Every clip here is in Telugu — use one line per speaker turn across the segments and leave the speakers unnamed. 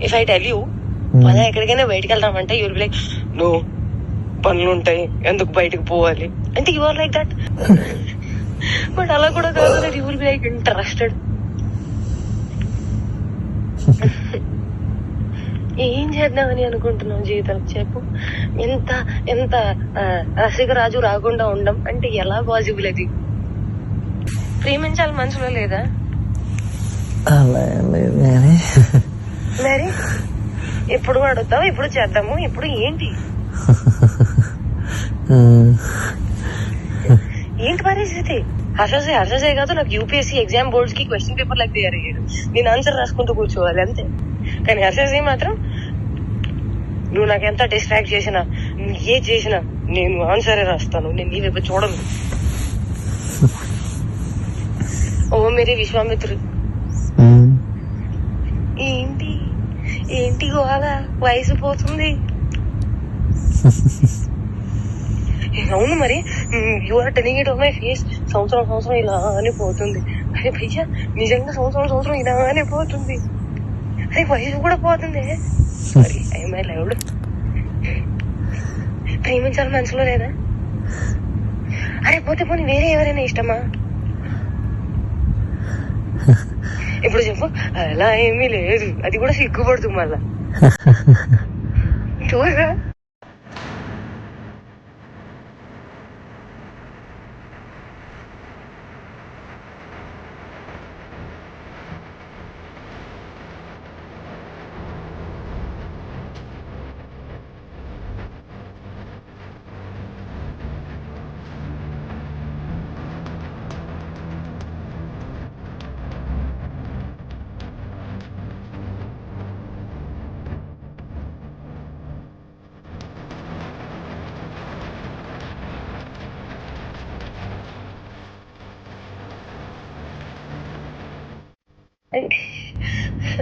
ఇఫ్ ఐ టెల్ యూ పద ఎక్కడికైనా బయటకు వెళ్దామంటే you will be like no పనులు ఉంటాయి ఎందుకు బయటకు పోవాలి అంటే you are like that. But అలా కూడా కాదు, that you will be like interested. ఏం చేద్దామని అనుకుంటున్నావు జీవితం చెప్పు. ఎంత ఎంత రసికరాజు రాకుండా ఉండం అంటే ఎలా పాసిబుల్? అది ప్రేమించాలి మనసులో లేదా? మరి ఎప్పుడు అడుగుతావు, ఎప్పుడు చేద్దాము, ఇప్పుడు ఏంటి ఏంటి పరిస్థితి? హర్షసే కాదు, నాకు యూపీఎస్సీ ఎగ్జామ్ బోర్డ్స్ కి క్వశ్చన్ పేపర్ లాగా తయారయ్యాడు. నేను ఆన్సర్ రాసుకుంటూ కూర్చోవాలి అంతే. కానీ హర్షసే మాత్రం నువ్వు నాకు ఎంత డిస్ట్రాక్ట్ చేసినా, నువ్వు ఏ చేసినా నేను ఆన్సరే రాస్తాను, నేను నీ వైపు చూడను. ఓ మేరీ విశ్వామిత్రుడు. ఏంటి ఏంటి గోవాగా వయసు పోతుంది. అవును మరి, you are telling it on my face. సంవత్సరం ఇలానే పోతుంది. అరే భయ్యా నిజంగా సంవత్సరం ఇలానే పోతుంది. అరే వయసు కూడా పోతుంది. Sorry I'm lived. ప్రేమించాలి మనసులో లేదా? అరే పోతే పోనీ వేరే ఎవరైనా ఇష్టమా? ఇప్పుడు చెప్పు. అలా ఏమీ లేదు, అది కూడా సిగ్గుపడుతుంది మళ్ళా. చూడగా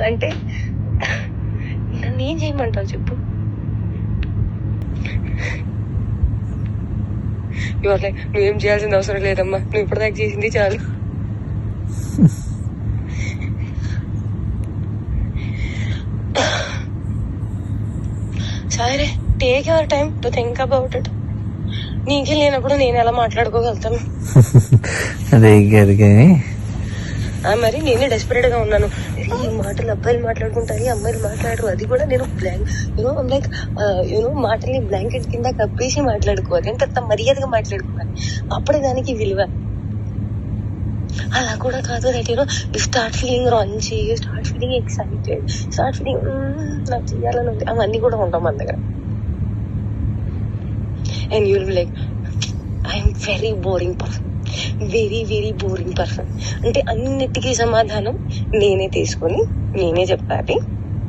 అంటే నన్ను ఏం చేయమంటావు చెప్పు. ఇవాళ నువ్వేం చేయాల్సిన అవసరం లేదమ్మా, నువ్వు ఇప్పటిదాకా చేసింది చాలు. సరే take your time to think about it. నీకే లేనప్పుడు నేను ఎలా మాట్లాడుకోగలుగుతాను? మరి నేనే డెస్పరేట్ గా ఉన్నాను. ఈ మాటలు అబ్బాయిలు మాట్లాడుకుంటారు, అమ్మాయిలు మాట్లాడరు. అది కూడా నేను లైక్ మాటల్ని బ్లాంకెట్ కింద కప్పేసి మాట్లాడుకోవాలి. అంటే అంత మర్యాదగా మాట్లాడుకోవాలి, అప్పుడే దానికి విలువ. అలా కూడా కాదు. దట్ యు స్టార్ట్ ఫీలింగ్ రాంచి, start feeling excited, start feeling నాకు చేయాలని ఉంది. అవన్నీ కూడా ఉంటాం మన దగ్గర. And you will be like I'm very boring person, very very boring person. అంటే అన్నిటికీ సమాధానం నేనే తీసుకొని నేనే చెప్పాలి.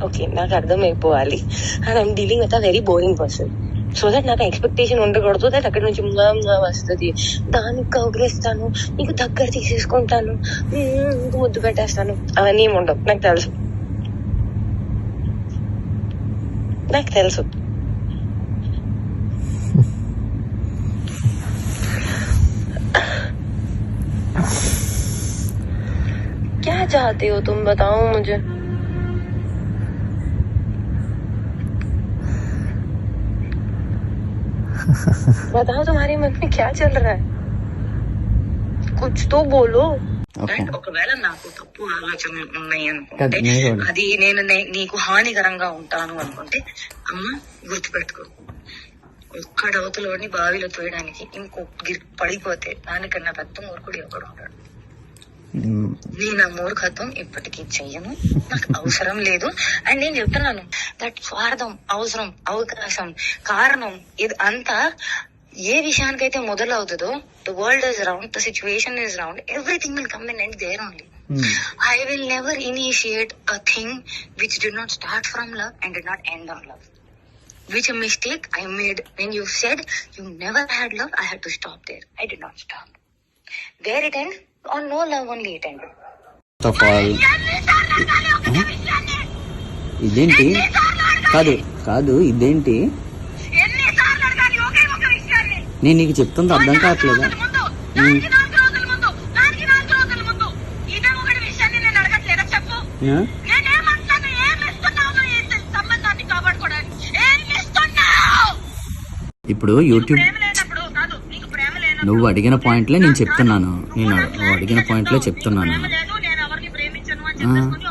ఓకే నాకు అర్థమైపోవాలి. And I'm dealing with a very boring person. So that నాకు ఎక్స్పెక్టేషన్ ఉండకూడదు. దట్ అక్కడి నుంచి వస్తుంది, దానికి కౌగిలిస్తాను, నీకు దగ్గర తీసేసుకుంటాను, నీకు ముద్దు పెట్టేస్తాను, అవన్నీ ఏమి ఉండవు. నాకు తెలుసు. क्या चाहते हो तुम, बताओ मुझे. बताओ तुम्हारे मन में क्या चल रहा है, कुछ तो बोलो. ఒకవేళ నాకు తప్పు ఆలోచనలు ఉన్నాయి అనుకుంటే, అది నేను నీకు హానికరంగా ఉంటాను అనుకుంటే, అమ్మ గుర్తుపెట్టుకో, ఒక్కడవతలోని బావిలో తోయడానికి ఇంకొక పడిపోతే దానికన్నా పెద్ద మూర్ఖుడు ఎవడు ఉంటాడు. నేను ఆ మూర్ఖత్వం ఇప్పటికీ చెయ్యను, నాకు అవసరం లేదు. అండ్ నేను చెప్తున్నాను, దట్ స్వార్థం, అవసరం, అవకాశం, కారణం ఇది అంతా ఏ విషయానికైతే మొదలవుతుందో, the world is round, the situation is round, everything will come and end there only. I will never initiate a thing which did not start from love and did not end on love. Which a mistake I made when you said you never had love, I had to stop there. I did not stop. Where it end? On no love only it ended.
ఇదేంటి? కాదు ఇదేంటి? నేను నీకు చెప్తుంది అర్థం కావట్లేదా?
నేనేమంటాను? ఏమి ఇస్తున్నావు ఈ సంబంధాన్ని కాపాడుకోవడానికి? ఏమి ఇస్తున్నావు?
ఇప్పుడు యూట్యూబ్
ప్రేమ లేనప్పుడు కాదు, నీకు ప్రేమ లేనప్పుడు
నువ్వు అడిగిన పాయింట్లే నేను చెప్తున్నాను. నువ్వు అడిగిన పాయింట్లే చెప్తున్నాను.
ప్రేమ లేదు, నేను ఎవరిని ప్రేమించను అని చెప్పేసుకొని